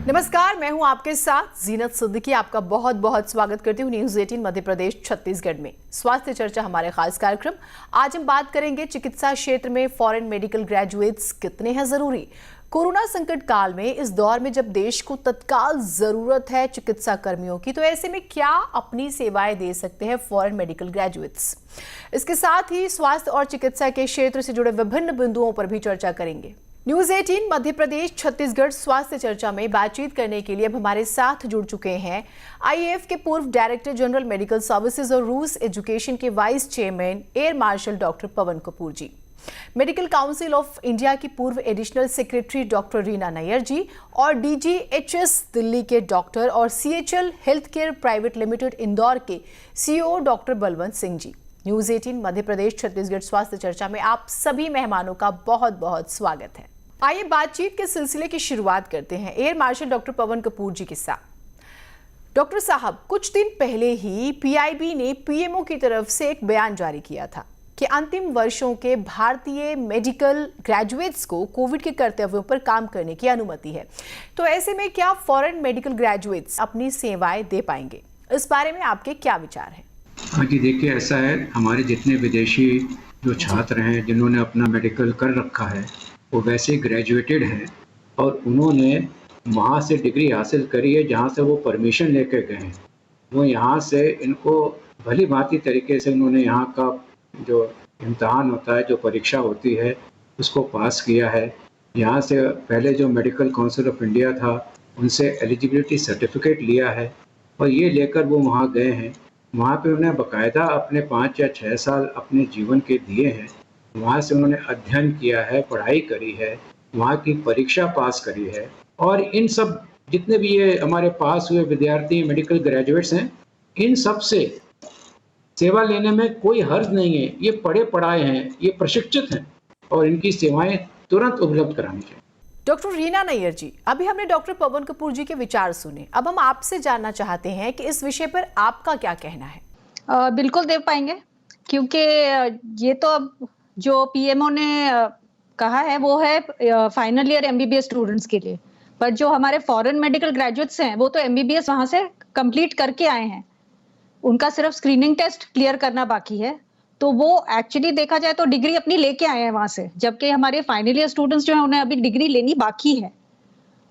नमस्कार, मैं हूं आपके साथ जीनत सिद्दीकी। आपका बहुत बहुत स्वागत करती हूं न्यूज़ 18 मध्य प्रदेश छत्तीसगढ़ में। स्वास्थ्य चर्चा हमारे खास कार्यक्रम। आज हम बात करेंगे चिकित्सा क्षेत्र में फॉरेन मेडिकल ग्रेजुएट्स कितने हैं जरूरी। कोरोना संकट काल में, इस दौर में जब देश को तत्काल जरूरत है चिकित्सा कर्मियों की, तो ऐसे में क्या अपनी सेवाएं दे सकते हैं फॉरेन मेडिकल ग्रेजुएट्स। इसके साथ ही स्वास्थ्य और चिकित्सा के क्षेत्र से जुड़े विभिन्न बिंदुओं पर भी चर्चा करेंगे। न्यूज़ 18 मध्य प्रदेश छत्तीसगढ़ स्वास्थ्य चर्चा में बातचीत करने के लिए अब हमारे साथ जुड़ चुके हैं आईएएफ के पूर्व डायरेक्टर जनरल मेडिकल सर्विसेज और रूस एजुकेशन के vice chairman air marshal doctor Pawan Kapoor ji, medical council of India की पूर्व additional secretary doctor Reena Nayar ji, और डीजीएचएस दिल्ली के डॉक्टर और CHL health care private limited Indore के CEO doctor Balwant Singh ji. News 18 Madhya Pradesh Chhattisgarh स्वास्थ्य चर्चा में आप सभी मेहमानों का बहुत बहुत स्वागत है। आइए बातचीत के सिलसिले की शुरुआत करते हैं air marshal doctor Pawan Kapoor जी के साथ। डॉक्टर साहब, कुछ दिन पहले ही पीआईबी ने पीएमओ की तरफ से एक बयान जारी किया था कि अंतिम वर्षों के भारतीय मेडिकल ग्रेजुएट्स को कोविड के कर्तव्यों पर काम करने की अनुमति है। तो ऐसे में क्या फॉरेन मेडिकल ग्रेजुएट्स अपनी सेवाएं दे पाएंगे? इस बारे में आपके क्या विचार हैं? हाँ जी, देखिए ऐसा है, हमारे जितने विदेशी जो छात्र हैं जिन्होंने अपना मेडिकल कर रखा है वो वैसे ग्रेजुएटेड हैं और उन्होंने वहाँ से डिग्री हासिल करी है जहाँ से वो परमिशन लेकर गए हैं। वो यहाँ से इनको भली भांति तरीके से उन्होंने यहाँ का जो इम्तहान होता है, जो परीक्षा होती है, उसको पास किया है। यहाँ से पहले जो मेडिकल काउंसिल ऑफ इंडिया था उनसे एलिजिबिलिटी सर्टिफिकेट लिया है और ये लेकर वो वहाँ गए हैं। वहाँ पे उन्हें बाकायदा अपने 5 या 6 साल अपने जीवन के दिए हैं। वहाँ से उन्होंने अध्ययन किया है, पढ़ाई करी है, वहाँ की परीक्षा पास करी है और इन सब जितने भी ये हमारे पास हुए विद्यार्थी मेडिकल ग्रेजुएट्स हैं, इन सब से सेवा लेने में कोई हर्ज नहीं है। ये पढ़े पढ़ाए हैं, ये प्रशिक्षित हैं और इनकी सेवाएं तुरंत उपलब्ध करानी चाहिए। डॉक्टर रीना नैयर जी, अभी हमने डॉक्टर पवन कपूर जी के विचार सुने। अब हम आपसे जानना चाहते हैं कि इस विषय पर आपका क्या कहना है? बिल्कुल दे पाएंगे, क्योंकि ये तो अब जो पीएमओ ने कहा है वो है फाइनल ईयर एमबीबीएस स्टूडेंट्स के लिए, पर जो हमारे फॉरेन मेडिकल ग्रेजुएट्स हैं वो तो एमबीबीएस वहां से कंप्लीट करके आए हैं। उनका सिर्फ स्क्रीनिंग टेस्ट क्लियर करना बाकी है, तो वो एक्चुअली देखा जाए तो डिग्री अपनी लेके आए हैं वहां से, जबकि हमारे फाइनल ईयर स्टूडेंट्स जो हैं उन्हें अभी डिग्री लेनी बाकी है।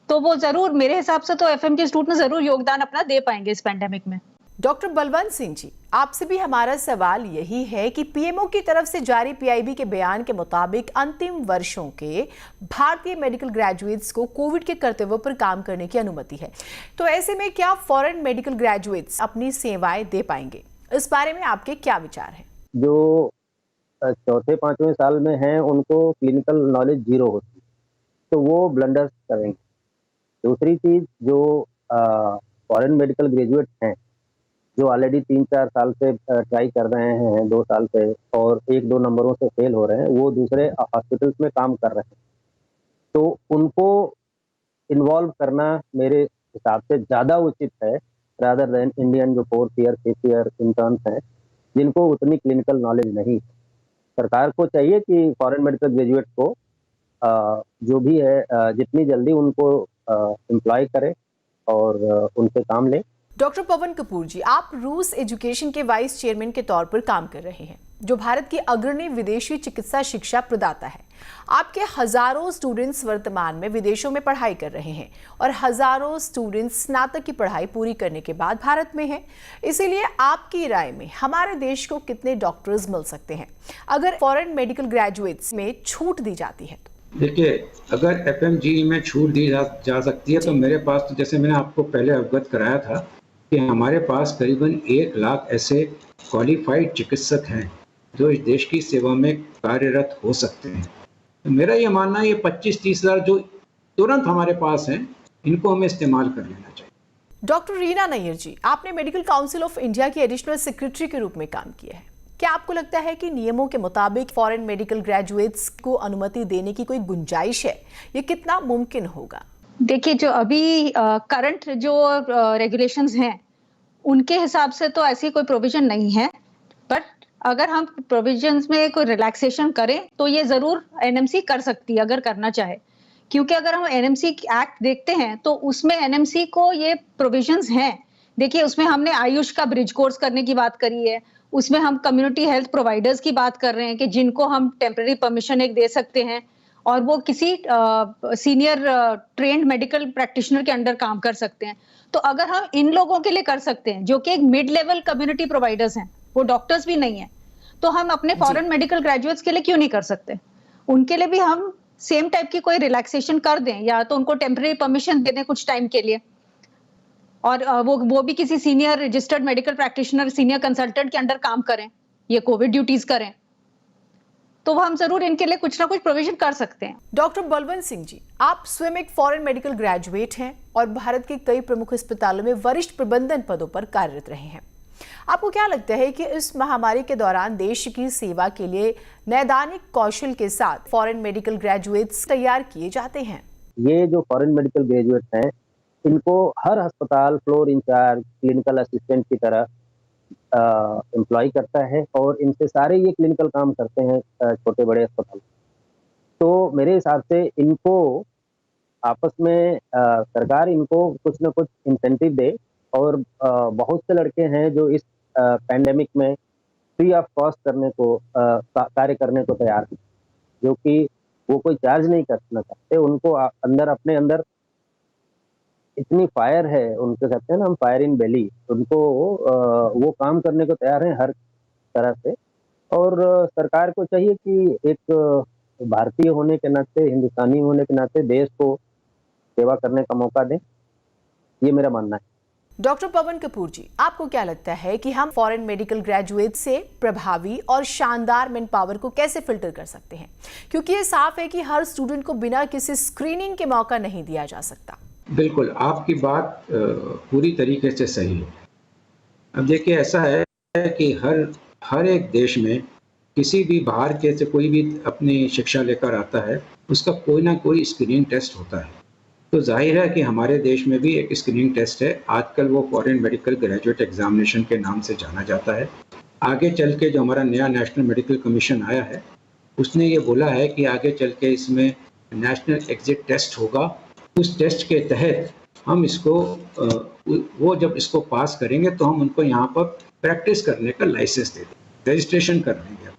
तो वो जरूर, मेरे हिसाब से तो एफएमजी स्टूडेंट जरूर योगदान अपना दे पाएंगे इस पेंडेमिक में। डॉक्टर बलवंत सिंह जी, आपसे भी हमारा सवाल यही है कि पीएमओ की तरफ से जारी पीआईबी के बयान के मुताबिक अंतिम वर्षों के भारतीय मेडिकल ग्रेजुएट्स को कोविड के कर्तव्यों पर काम करने की अनुमति है। तो ऐसे में क्या फॉरेन मेडिकल ग्रेजुएट्स अपनी सेवाएं दे पाएंगे? इस बारे में आपके क्या विचार हैं? जो चौथे 5वें साल में हैं उनको क्लिनिकल नॉलेज जीरो होती है, तो वो ब्लंडर्स करेंगे। दूसरी चीज, जो फॉरेन मेडिकल ग्रेजुएट हैं जो ऑलरेडी 3-4 साल से ट्राई कर रहे हैं, 2 साल से, और 1-2 नंबरों से फेल हो रहे हैं, वो दूसरे हॉस्पिटल्स में काम कर रहे हैं, तो उनको इन्वॉल्व करना मेरे हिसाब से ज़्यादा उचित है रादर देन इंडियन जो 4th year 5th year interns हैं जिनको उतनी क्लिनिकल नॉलेज नहीं। सरकार को चाहिए कि फॉरेन मेडिकल ग्रेजुएट को जो भी है जितनी जल्दी उनको एम्प्लॉय करे और उनसे काम ले। डॉक्टर पवन कपूर जी, आप रूस एजुकेशन के वाइस चेयरमैन के तौर पर काम कर रहे हैं, जो भारत की अग्रणी विदेशी चिकित्सा शिक्षा प्रदाता है। आपके हजारों स्टूडेंट्स वर्तमान में विदेशों में पढ़ाई कर रहे हैं और हजारों स्टूडेंट्स स्नातक की पढ़ाई पूरी करने के बाद भारत में हैं। इसीलिए आपकी राय में हमारे देश को कितने डॉक्टर्स मिल सकते हैं अगर फॉरेन मेडिकल ग्रेजुएट्स में छूट दी जाती है? देखिए, अगर एफएमजी में छूट दी जा सकती है तो मेरे पास तो, जैसे मैंने आपको पहले अवगत कराया था, कि हमारे पास करीबन 1 लाख ऐसे क्वालिफाइड चिकित्सक हैं जो इस देश की सेवा में कार्यरत हो सकते हैं। तो मेरा ये मानना है, ये 25-30 हज़ार जो तुरंत हमारे पास हैं, इनको हमें इस्तेमाल कर लेना चाहिए। डॉक्टर रीना नैयर जी, आपने मेडिकल काउंसिल ऑफ इंडिया की एडिशनल सेक्रेटरी के रूप में काम किया है। क्या आपको लगता है कि नियमों के मुताबिक फॉरेन मेडिकल ग्रेजुएट्स को अनुमति देने की कोई गुंजाइश है? ये कितना मुमकिन होगा? देखिए, जो अभी करंट जो रेगुलेशंस हैं उनके हिसाब से तो ऐसी कोई प्रोविजन नहीं है, बट अगर हम प्रोविजंस में कोई रिलैक्सेशन करें तो ये जरूर एनएमसी कर सकती है अगर करना चाहे, क्योंकि अगर हम एनएमसी एक्ट देखते हैं तो उसमें एनएमसी को ये प्रोविजंस हैं। देखिए उसमें हमने आयुष का ब्रिज कोर्स करने की बात करी है, उसमें हम कम्युनिटी हेल्थ प्रोवाइडर्स की बात कर रहे हैं कि जिनको हम टेम्पररी परमिशन एक दे सकते हैं और वो किसी सीनियर ट्रेन्ड मेडिकल प्रैक्टिशनर के अंडर काम कर सकते हैं। तो अगर हम इन लोगों के लिए कर सकते हैं जो कि एक मिड लेवल कम्युनिटी प्रोवाइडर्स हैं, वो डॉक्टर्स भी नहीं है, तो हम अपने फॉरेन मेडिकल ग्रेजुएट्स के लिए क्यों नहीं कर सकते? उनके लिए भी हम सेम टाइप की कोई रिलैक्सेशन कर दें या तो उनको टेम्पररी परमिशन दे दें कुछ टाइम के लिए, और वो भी किसी senior registered medical practitioner, senior consultant के अंडर काम करें, ये कोविड ड्यूटीज करें, तो हम जरूर इनके लिए कुछ ना कुछ प्रोविजन कर सकते हैं। डॉक्टर बलवंत सिंह जी, आप स्वयं एक फॉरेन मेडिकल ग्रेजुएट हैं और भारत के कई प्रमुख अस्पतालों में वरिष्ठ प्रबंधन पदों पर कार्यरत रहे हैं। आपको क्या लगता है कि इस महामारी के दौरान देश की सेवा के लिए नैदानिक कौशल के साथ फॉरेन मेडिकल ग्रेजुएट्स तैयार किए जाते हैं? ये जो फॉरेन मेडिकल ग्रेजुएट्स हैं, इनको हर अस्पताल फ्लोर इंचार्ज, क्लिनिकल असिस्टेंट की तरह एम्प्लॉय करता है और इनसे सारे ये क्लिनिकल काम करते हैं छोटे बड़े अस्पताल। तो मेरे हिसाब से इनको आपस में सरकार इनको कुछ न कुछ इंसेंटिव दे और बहुत से लड़के हैं जो इस पैंडेमिक में फ्री ऑफ कॉस्ट करने को कार्य करने को तैयार हैं, जो कि वो कोई चार्ज नहीं करना चाहते। उनको अंदर अपने अंदर इतनी फायर है, उनको कहते हैं ना हम फायर इन बेली, उनको वो काम करने को तैयार हैं हर तरह से। और सरकार को चाहिए कि एक भारतीय होने के नाते, हिंदुस्तानी होने के नाते देश को सेवा करने का मौका दें, ये मेरा मानना है। डॉक्टर पवन कपूर जी, आपको क्या लगता है कि हम फॉरेन मेडिकल ग्रेजुएट से प्रभावी और शानदार मैन पावर को कैसे फिल्टर कर सकते हैं? क्योंकि ये साफ है कि हर स्टूडेंट को बिना किसी स्क्रीनिंग के मौका नहीं दिया जा सकता। बिल्कुल, आपकी बात पूरी तरीके से सही है। अब देखिए, ऐसा है कि हर एक देश में किसी भी बाहर के से कोई भी अपनी शिक्षा लेकर आता है, उसका कोई ना कोई स्क्रीनिंग टेस्ट होता है। तो जाहिर है कि हमारे देश में भी एक स्क्रीनिंग टेस्ट है। आजकल वो फॉरेन मेडिकल ग्रेजुएट एग्जामिनेशन के नाम से जाना जाता है। आगे चल के जो हमारा नया नेशनल मेडिकल कमीशन आया है, उसने ये बोला है कि आगे चल के इसमें नेशनल एग्जिट टेस्ट होगा। उस टेस्ट के तहत हम इसको वो जब इसको पास करेंगे तो हम उनको यहाँ पर प्रैक्टिस करने का लाइसेंस दे देंगे, रजिस्ट्रेशन कर देंगे।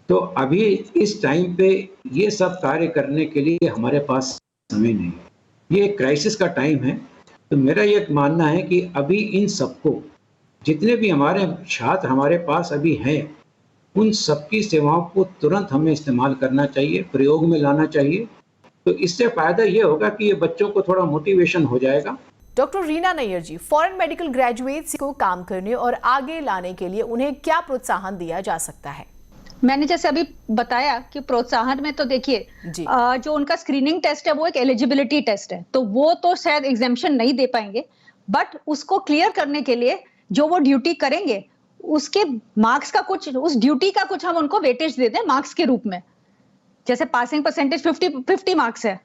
तो अभी इस टाइम पे ये सब कार्य करने के लिए हमारे पास समय नहीं है, ये एक क्राइसिस का टाइम है। तो मेरा ये मानना है कि अभी इन सबको, जितने भी हमारे छात्र हमारे पास अभी हैं, उन सबकी सेवाओं को तुरंत हमें इस्तेमाल करना चाहिए, प्रयोग में लाना चाहिए। तो इससे फायदा ये होगा कि ये बच्चों को थोड़ा मोटिवेशन हो जाएगा। डॉक्टर रीना नैयर जी, फॉरेन मेडिकल ग्रेजुएट्स को काम करने और आगे लाने के लिए उन्हें क्या प्रोत्साहन दिया जा सकता है? मैंने जैसे अभी बताया कि प्रोत्साहन में तो देखिए जो उनका स्क्रीनिंग टेस्ट है वो एक एलिजिबिलिटी टेस्ट है, तो वो तो शायद एग्जाम्पशन नहीं दे पाएंगे, बट उसको क्लियर करने के लिए जो वो ड्यूटी करेंगे उसके मार्क्स का कुछ, उस ड्यूटी का कुछ हम उनको वेटेज दे दें मार्क्स के रूप में। जैसे पासिंग परसेंटेज 50 मार्क्स है,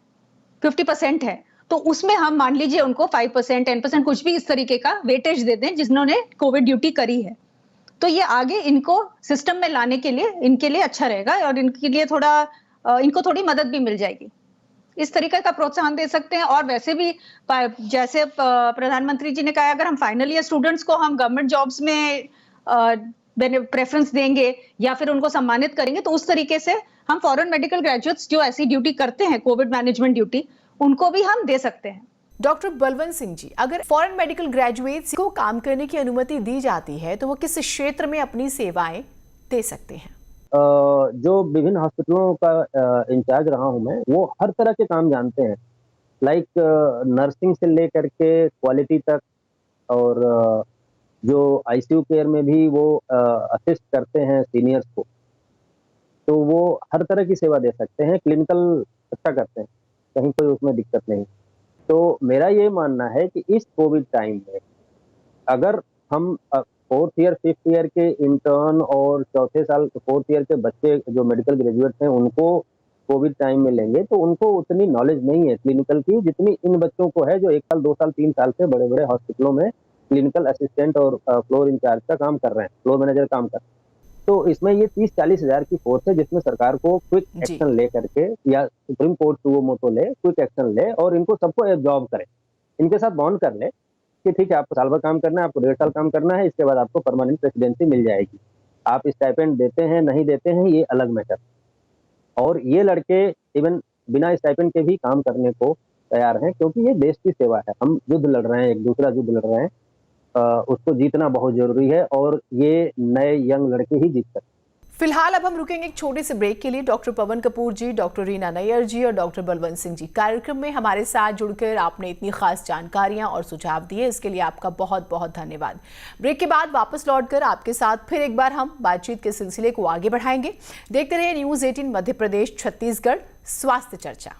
50% है, तो उसमें हम मान लीजिए उनको 5%, 10% कुछ भी इस तरीके का वेटेज दे दें जिन्होंने कोविड ड्यूटी करी है। तो ये आगे इनको सिस्टम में लाने के लिए इनके लिए अच्छा रहेगा और इनके लिए इनको थोड़ी मदद भी मिल जाएगी। इस तरीके का प्रोत्साहन दे सकते हैं। और वैसे भी जैसे प्रधानमंत्री जी ने कहा, अगर हम फाइनल ईयर स्टूडेंट्स को हम गवर्नमेंट जॉब्स में प्रेफरेंस देंगे या फिर उनको सम्मानित करेंगे, तो उस तरीके से हम फॉरेन मेडिकल ग्रेजुएट्स जो ऐसी ड्यूटी करते हैं, कोविड मैनेजमेंट ड्यूटी, उनको भी हम दे सकते हैं। डॉक्टर बलवंत सिंह जी, अगर फॉरेन मेडिकल ग्रेजुएट्स को काम करने की अनुमति दी जाती है तो वो किस क्षेत्र में अपनी सेवाएं दे सकते हैं? जो विभिन्न हॉस्पिटलों का इंचार्ज रहा हूं मैं, वो हर तरह के काम जानते हैं, लाइक नर्सिंग से लेकर के क्वालिटी तक, और जो आईसीयू केयर में भी वो असिस्ट करते हैं सीनियर्स को, तो वो हर तरह की सेवा दे सकते हैं। क्लिनिकल अच्छा करते हैं, कहीं कोई उसमें दिक्कत नहीं। तो मेरा ये मानना है कि इस कोविड टाइम में अगर हम 4th ईयर 5th ईयर के इंटर्न और चौथे साल 4th ईयर के बच्चे जो मेडिकल ग्रेजुएट हैं उनको कोविड टाइम में लेंगे, तो उनको उतनी नॉलेज नहीं है क्लिनिकल की जितनी इन बच्चों को है जो 1 साल 2 साल 3 साल से बड़े बड़े हॉस्पिटलों में क्लिनिकल असिस्टेंट और फ्लोर इंचार्ज का काम कर रहे हैं, फ्लोर मैनेजर काम कर रहे हैं। तो इसमें ये 30-40 हजार की फोर्स है जिसमें सरकार को क्विक जी। एक्शन ले करके या सुप्रीम कोर्ट सुओ मोटो ले, क्विक एक्शन ले और इनको सबको एब्जॉर्ब करे, इनके साथ बॉन्ड कर ले कि ठीक है आपको साल भर काम करना है, आपको 1.5 साल काम करना है, इसके बाद आपको परमानेंट रेसिडेंसी मिल जाएगी। आप स्टाइपेंड देते हैं नहीं देते हैं ये अलग मैटर। और ये लड़के इवन बिना स्टाइपेंड के भी काम करने को तैयार हैं क्योंकि ये देश की सेवा है। हम युद्ध लड़ रहे हैं, एक दूसरा युद्ध लड़ रहे हैं, उसको जीतना बहुत जरूरी है और ये नए यंग लड़के ही जीत सकते हैं। फिलहाल अब हम रुकेंगे एक छोटे से ब्रेक के लिए। डॉक्टर पवन कपूर जी, डॉक्टर रीना नैयर जी और डॉक्टर बलवंत सिंह जी कार्यक्रम में हमारे साथ जुड़कर आपने इतनी खास जानकारियां और सुझाव दिए, इसके लिए आपका बहुत बहुत धन्यवाद। ब्रेक के बाद वापस लौटकर आपके साथ फिर एक बार हम बातचीत के सिलसिले को आगे बढ़ाएंगे। देखते रहिए न्यूज़ 18 मध्य प्रदेश छत्तीसगढ़ स्वास्थ्य चर्चा।